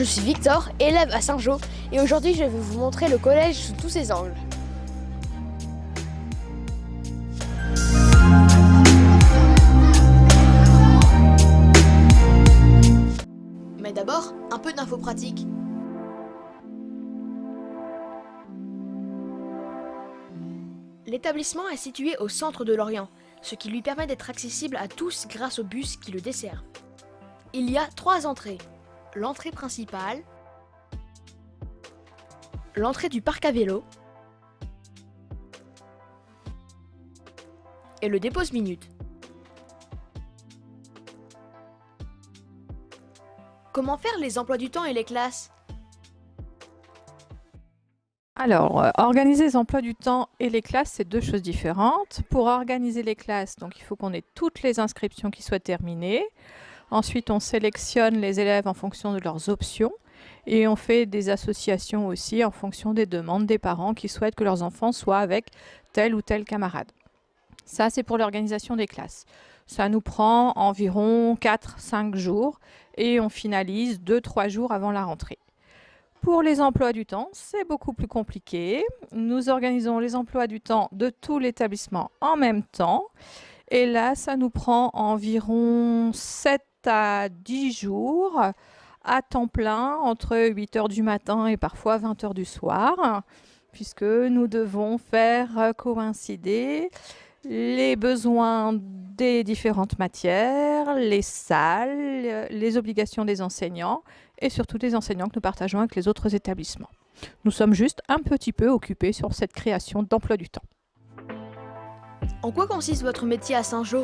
je suis Victor, élève à Saint-Jean, et aujourd'hui je vais vous montrer le collège sous tous ses angles. Mais d'abord, un peu d'infos pratiques. L'établissement est situé au centre de Lorient, ce qui lui permet d'être accessible à tous grâce au bus qui le dessert. Il y a 3 entrées. L'entrée principale, l'entrée du parc à vélo et le dépose-minute. Comment faire les emplois du temps et les classes? Alors, organiser les emplois du temps et les classes, c'est 2 choses différentes. Pour organiser les classes, donc il faut qu'on ait toutes les inscriptions qui soient terminées. Ensuite, on sélectionne les élèves en fonction de leurs options et on fait des associations aussi en fonction des demandes des parents qui souhaitent que leurs enfants soient avec tel ou tel camarade. Ça, c'est pour l'organisation des classes. Ça nous prend environ 4-5 jours et on finalise 2-3 jours avant la rentrée. Pour les emplois du temps, c'est beaucoup plus compliqué. Nous organisons les emplois du temps de tout l'établissement en même temps. Et là, ça nous prend environ 7 à 10 jours à temps plein, entre 8 h du matin et parfois 20 h du soir, puisque nous devons faire coïncider les besoins des différentes matières, les salles, les obligations des enseignants et surtout des enseignants que nous partageons avec les autres établissements. Nous sommes juste un petit peu occupés sur cette création d'emploi du temps. En quoi consiste votre métier à Saint-Jean?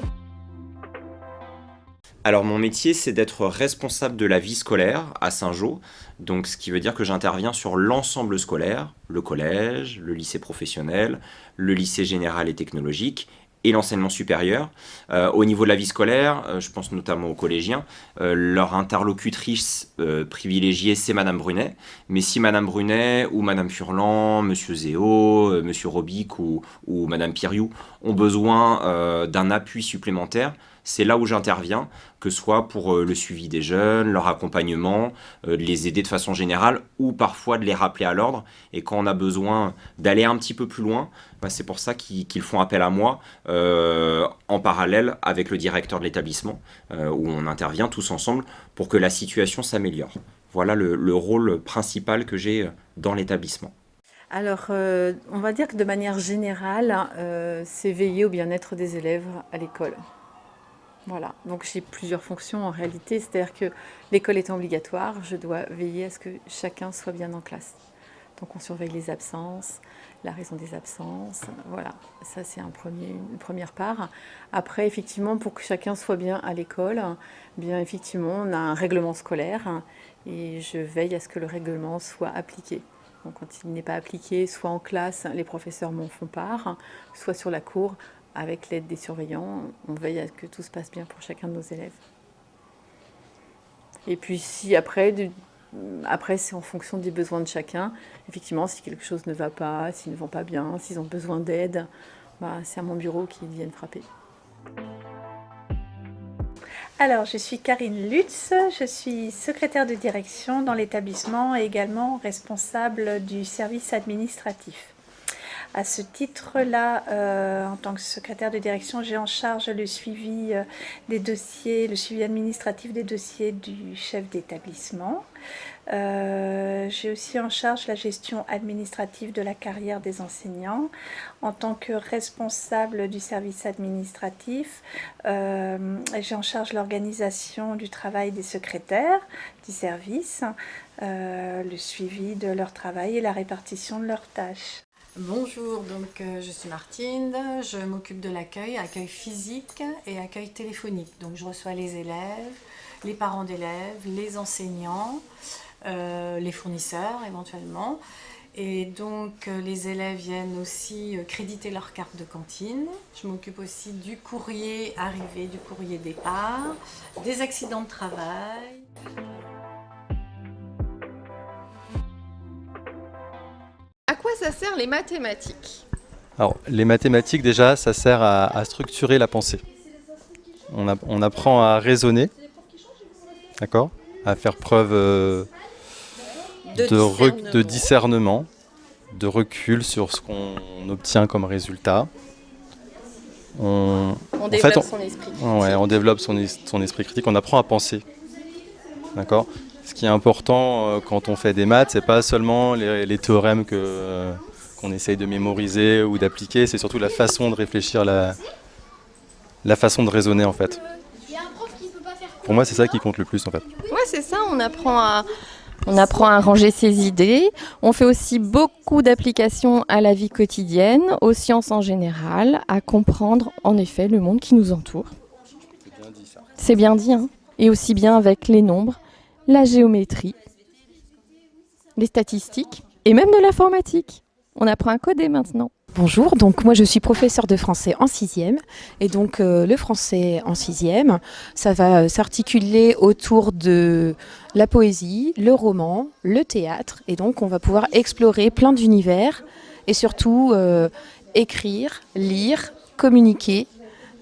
Alors mon métier, c'est d'être responsable de la vie scolaire à Saint-Jean, donc ce qui veut dire que j'interviens sur l'ensemble scolaire, le collège, le lycée professionnel, le lycée général et technologique et l'enseignement supérieur. Au niveau de la vie scolaire, je pense notamment aux collégiens, leur interlocutrice privilégiée, c'est Madame Brunet. Mais si Madame Brunet ou Madame Furlan, Monsieur Zéo, Monsieur Robic ou Madame Piriou ont besoin d'un appui supplémentaire, c'est là où j'interviens, que ce soit pour le suivi des jeunes, leur accompagnement, de les aider de façon générale ou parfois de les rappeler à l'ordre. Et quand on a besoin d'aller un petit peu plus loin, c'est pour ça qu'ils font appel à moi en parallèle avec le directeur de l'établissement où on intervient tous ensemble pour que la situation s'améliore. Voilà le rôle principal que j'ai dans l'établissement. Alors, on va dire que de manière générale, c'est veiller au bien-être des élèves à l'école. Voilà, donc j'ai plusieurs fonctions en réalité, c'est-à-dire que l'école étant obligatoire, je dois veiller à ce que chacun soit bien en classe. Donc on surveille les absences, la raison des absences, voilà, ça c'est une première part. Après, effectivement, pour que chacun soit bien à l'école, bien effectivement, on a un règlement scolaire et je veille à ce que le règlement soit appliqué. Donc quand il n'est pas appliqué, soit en classe, les professeurs m'en font part, soit sur la cour, avec l'aide des surveillants, on veille à ce que tout se passe bien pour chacun de nos élèves. Et puis si après c'est en fonction des besoins de chacun. Effectivement, si quelque chose ne va pas, s'ils ne vont pas bien, s'ils ont besoin d'aide, c'est à mon bureau qu'ils viennent frapper. Alors, je suis Karine Lutz, je suis secrétaire de direction dans l'établissement et également responsable du service administratif. À ce titre-là, en tant que secrétaire de direction, j'ai en charge le suivi des dossiers, le suivi administratif des dossiers du chef d'établissement. J'ai aussi en charge la gestion administrative de la carrière des enseignants. En tant que responsable du service administratif, j'ai en charge l'organisation du travail des secrétaires du service, le suivi de leur travail et la répartition de leurs tâches. Bonjour, donc je suis Martine, je m'occupe de l'accueil, accueil physique et accueil téléphonique. Donc je reçois les élèves, les parents d'élèves, les enseignants, les fournisseurs éventuellement. Et donc les élèves viennent aussi créditer leur carte de cantine. Je m'occupe aussi du courrier arrivé, du courrier départ, des accidents de travail. À quoi ça sert les mathématiques? Alors, les mathématiques, déjà, ça sert à structurer la pensée. On apprend à raisonner, d'accord, à faire preuve de discernement, de recul sur ce qu'on obtient comme résultat. On développe son esprit critique. Ouais, on développe son esprit critique, on apprend à penser. D'accord ? Ce qui est important quand on fait des maths, c'est pas seulement les théorèmes qu'on essaye de mémoriser ou d'appliquer, c'est surtout la façon de réfléchir, la façon de raisonner en fait. Pour moi, c'est ça qui compte le plus en fait. Ouais, c'est ça, on apprend à ranger ses idées. On fait aussi beaucoup d'applications à la vie quotidienne, aux sciences en général, à comprendre en effet le monde qui nous entoure. C'est bien dit ça. C'est bien dit, hein. Et aussi bien avec les nombres, la géométrie, les statistiques et même de l'informatique. On apprend à coder maintenant. Bonjour, donc moi je suis professeure de français en 6e et donc le français en 6e, ça va s'articuler autour de la poésie, le roman, le théâtre et donc on va pouvoir explorer plein d'univers et surtout écrire, lire, communiquer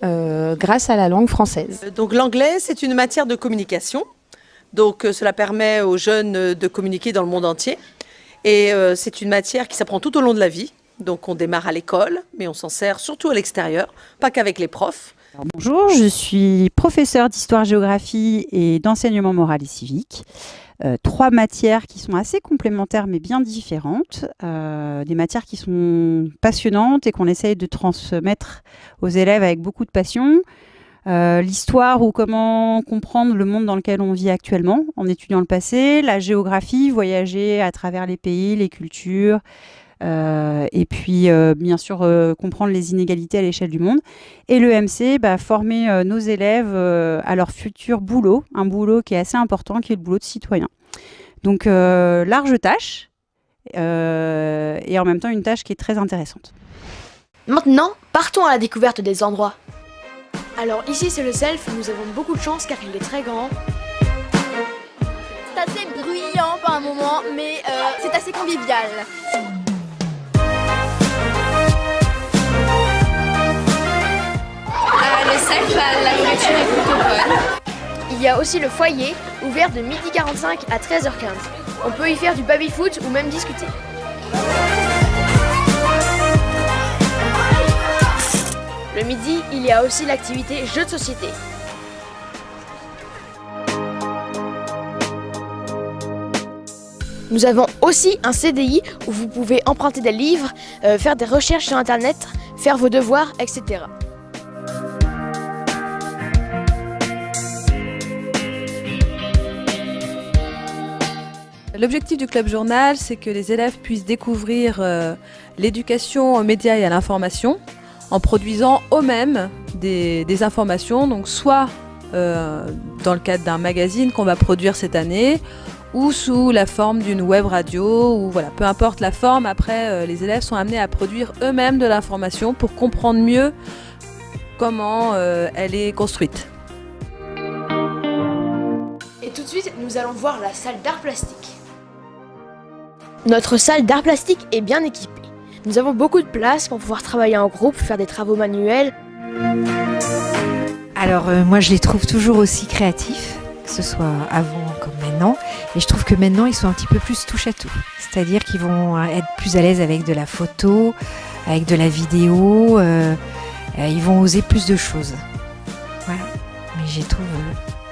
grâce à la langue française. Donc l'anglais c'est une matière de communication, donc cela permet aux jeunes de communiquer dans le monde entier et c'est une matière qui s'apprend tout au long de la vie. Donc on démarre à l'école, mais on s'en sert surtout à l'extérieur, pas qu'avec les profs. Alors, bonjour, je suis professeure d'histoire-géographie et d'enseignement moral et civique. 3 matières qui sont assez complémentaires mais bien différentes. Des matières qui sont passionnantes et qu'on essaye de transmettre aux élèves avec beaucoup de passion. L'histoire ou comment comprendre le monde dans lequel on vit actuellement en étudiant le passé. La géographie, voyager à travers les pays, les cultures. Et puis bien sûr comprendre les inégalités à l'échelle du monde et le MC, former nos élèves à leur futur boulot, un boulot qui est assez important qui est le boulot de citoyen. Donc large tâche et en même temps une tâche qui est très intéressante. Maintenant, partons à la découverte des endroits. Alors ici c'est le self, nous avons beaucoup de chance car il est très grand. C'est assez bruyant par un moment, mais c'est assez convivial. Le self, la nourriture est plutôt bonne. Il y a aussi le foyer, ouvert de 12h45 à 13h15. On peut y faire du baby-foot ou même discuter. Le midi, il y a aussi l'activité jeux de société. Nous avons aussi un CDI où vous pouvez emprunter des livres, faire des recherches sur internet, faire vos devoirs, etc. L'objectif du Club Journal, c'est que les élèves puissent découvrir l'éducation aux médias et à l'information en produisant eux-mêmes des informations, donc soit dans le cadre d'un magazine qu'on va produire cette année, ou sous la forme d'une web radio, ou voilà, peu importe la forme, après les élèves sont amenés à produire eux-mêmes de l'information pour comprendre mieux comment elle est construite. Et tout de suite, nous allons voir la salle d'art plastique. Notre salle d'art plastique est bien équipée. Nous avons beaucoup de place pour pouvoir travailler en groupe, faire des travaux manuels. Alors moi je les trouve toujours aussi créatifs, que ce soit avant comme maintenant. Et je trouve que maintenant ils sont un petit peu plus touche à tout. C'est-à-dire qu'ils vont être plus à l'aise avec de la photo, avec de la vidéo. Ils vont oser plus de choses. Voilà. Mais je les trouve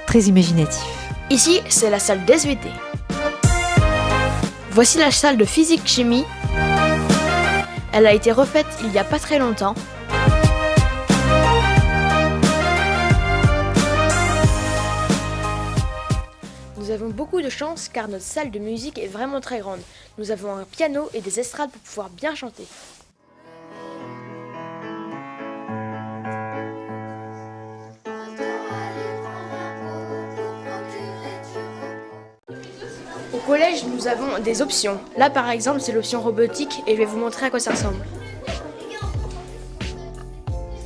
très imaginatifs. Ici, c'est la salle d'SVT. Voici la salle de physique-chimie. Elle a été refaite il n'y a pas très longtemps. Nous avons beaucoup de chance car notre salle de musique est vraiment très grande. Nous avons un piano et des estrades pour pouvoir bien chanter. Au collège, nous avons des options. Là, par exemple, c'est l'option robotique et je vais vous montrer à quoi ça ressemble.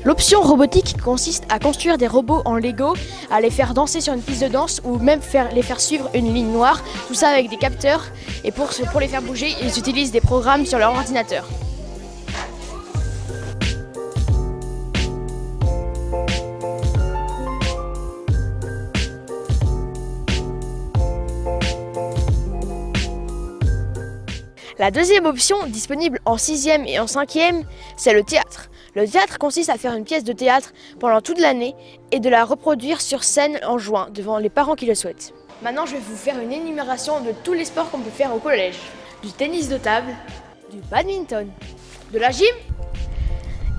L'option robotique consiste à construire des robots en Lego, à les faire danser sur une piste de danse ou même les faire suivre une ligne noire, tout ça avec des capteurs. Et pour les faire bouger, ils utilisent des programmes sur leur ordinateur. La deuxième option, disponible en 6e et en 5e, c'est le théâtre. Le théâtre consiste à faire une pièce de théâtre pendant toute l'année et de la reproduire sur scène en juin devant les parents qui le souhaitent. Maintenant, je vais vous faire une énumération de tous les sports qu'on peut faire au collège. Du tennis de table, du badminton, de la gym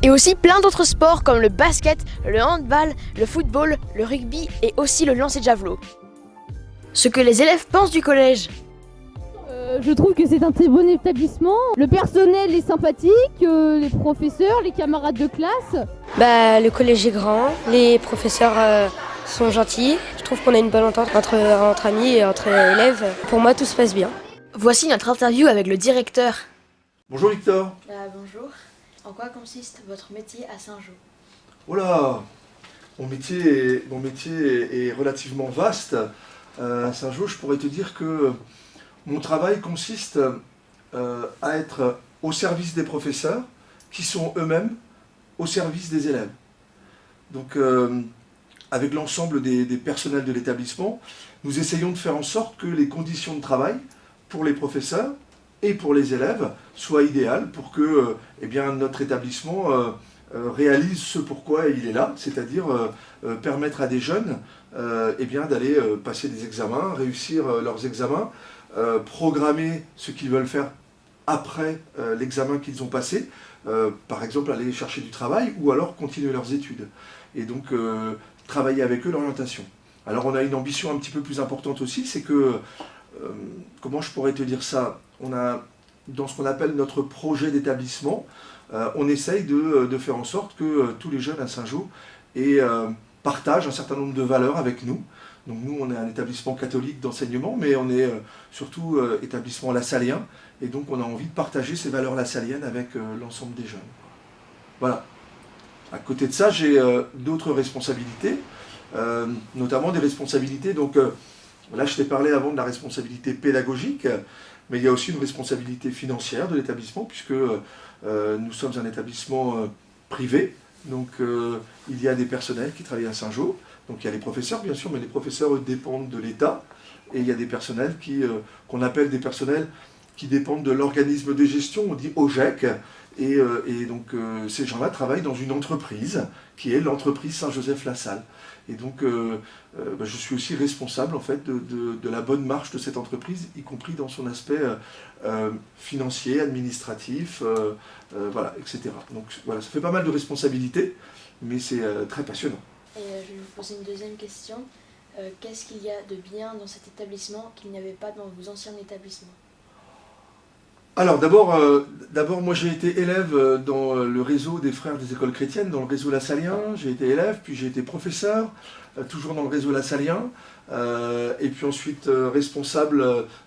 et aussi plein d'autres sports comme le basket, le handball, le football, le rugby et aussi le lancer de javelot. Ce que les élèves pensent du collège. Je trouve que c'est un très bon établissement. Le personnel est sympathique, les professeurs, les camarades de classe. Le collège est grand, les professeurs sont gentils. Je trouve qu'on a une bonne entente entre amis et entre élèves. Pour moi, tout se passe bien. Voici notre interview avec le directeur. Bonjour Victor. Bonjour. En quoi consiste votre métier à Saint-Jean? Voilà, mon métier est relativement vaste. À Saint-Jean, je pourrais te dire que mon travail consiste à être au service des professeurs qui sont eux-mêmes au service des élèves. Donc, avec l'ensemble des personnels de l'établissement, nous essayons de faire en sorte que les conditions de travail pour les professeurs et pour les élèves soient idéales pour que notre établissement réalise ce pourquoi il est là, c'est-à-dire permettre à des jeunes d'aller passer des examens, réussir leurs examens, programmer ce qu'ils veulent faire après l'examen qu'ils ont passé, par exemple aller chercher du travail ou alors continuer leurs études. Et donc travailler avec eux l'orientation. Alors on a une ambition un petit peu plus importante aussi, c'est que, comment je pourrais te dire ça, on a, dans ce qu'on appelle notre projet d'établissement, on essaye de faire en sorte que tous les jeunes à Saint-Jean partagent un certain nombre de valeurs avec nous. Donc nous, on est un établissement catholique d'enseignement, mais on est surtout établissement lassalien, et donc on a envie de partager ces valeurs lassaliennes avec l'ensemble des jeunes. Voilà. À côté de ça, j'ai d'autres responsabilités, notamment des responsabilités, donc là je t'ai parlé avant de la responsabilité pédagogique, mais il y a aussi une responsabilité financière de l'établissement, puisque nous sommes un établissement privé, donc il y a des personnels qui travaillent à Saint-Jean. Donc il y a les professeurs bien sûr, mais les professeurs eux, dépendent de l'État, et il y a des personnels qu'on appelle des personnels qui dépendent de l'organisme de gestion, on dit OGEC, et donc ces gens-là travaillent dans une entreprise qui est l'entreprise Saint-Joseph-la-Salle. Et donc je suis aussi responsable en fait de la bonne marche de cette entreprise, y compris dans son aspect financier, administratif, voilà, etc. Donc voilà, ça fait pas mal de responsabilités, mais c'est très passionnant. Et je vais vous poser une deuxième question. Qu'est-ce qu'il y a de bien dans cet établissement qu'il n'y avait pas dans vos anciens établissements? Alors d'abord moi j'ai été élève dans le réseau des frères des écoles chrétiennes, dans le réseau lassalien. J'ai été élève, puis j'ai été professeur, toujours dans le réseau lassalien. Et puis ensuite responsable,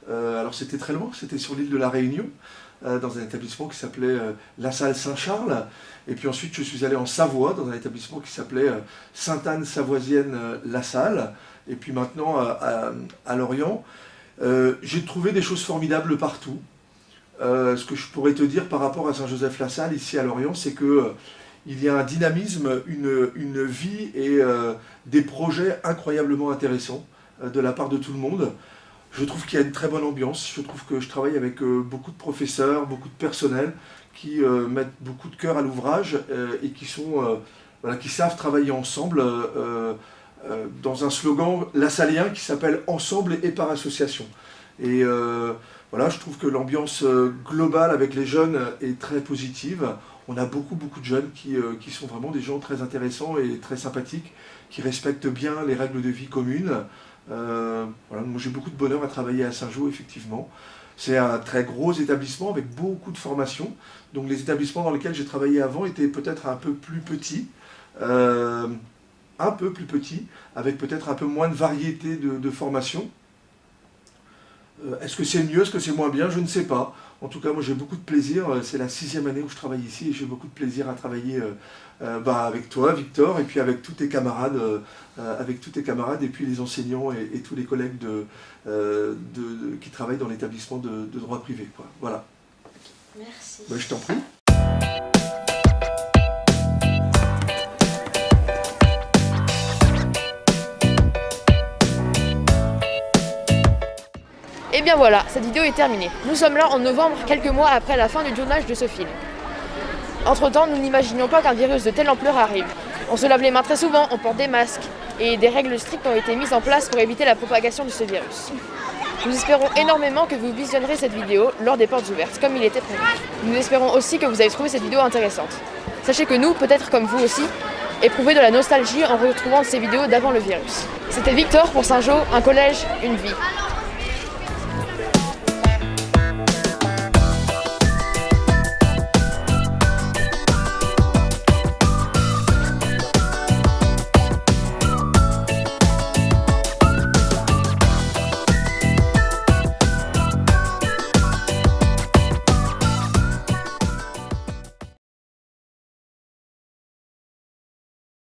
alors c'était très loin, c'était sur l'île de la Réunion, dans un établissement qui s'appelait La Salle Saint-Charles. Et puis ensuite je suis allé en Savoie, dans un établissement qui s'appelait Sainte-Anne-Savoisienne-La Salle. Et puis maintenant à Lorient. J'ai trouvé des choses formidables partout. Ce que je pourrais te dire par rapport à Saint-Joseph-la-Salle, ici à Lorient, c'est qu'il y a un dynamisme, une vie et des projets incroyablement intéressants de la part de tout le monde. Je trouve qu'il y a une très bonne ambiance, je trouve que je travaille avec beaucoup de professeurs, beaucoup de personnel qui mettent beaucoup de cœur à l'ouvrage et qui savent travailler ensemble dans un slogan lassalien qui s'appelle « Ensemble et par association ». Et voilà, je trouve que l'ambiance globale avec les jeunes est très positive. On a beaucoup de jeunes qui sont vraiment des gens très intéressants et très sympathiques, qui respectent bien les règles de vie communes. Voilà, moi j'ai beaucoup de bonheur à travailler à Saint-Jean, effectivement. C'est un très gros établissement avec beaucoup de formations. Donc les établissements dans lesquels j'ai travaillé avant étaient peut-être un peu plus petits. Avec peut-être un peu moins de variété de formations. Est-ce que c'est mieux, est-ce que c'est moins bien? Je ne sais pas. En tout cas, moi j'ai beaucoup de plaisir. C'est la 6e année où je travaille ici et j'ai beaucoup de plaisir à travailler avec toi, Victor, et puis avec tous tes camarades, et puis les enseignants et tous les collègues qui travaillent dans l'établissement de droit privé, quoi. Voilà. Merci. Je t'en prie. Et Et bien voilà, cette vidéo est terminée. Nous sommes là en novembre, quelques mois après la fin du tournage de ce film. Entre-temps, nous n'imaginions pas qu'un virus de telle ampleur arrive. On se lave les mains très souvent, on porte des masques, et des règles strictes ont été mises en place pour éviter la propagation de ce virus. Nous espérons énormément que vous visionnerez cette vidéo lors des portes ouvertes, comme il était prévu. Nous espérons aussi que vous avez trouvé cette vidéo intéressante. Sachez que nous, peut-être comme vous aussi, éprouvons de la nostalgie en retrouvant ces vidéos d'avant le virus. C'était Victor pour Saint-Jean, un collège, une vie.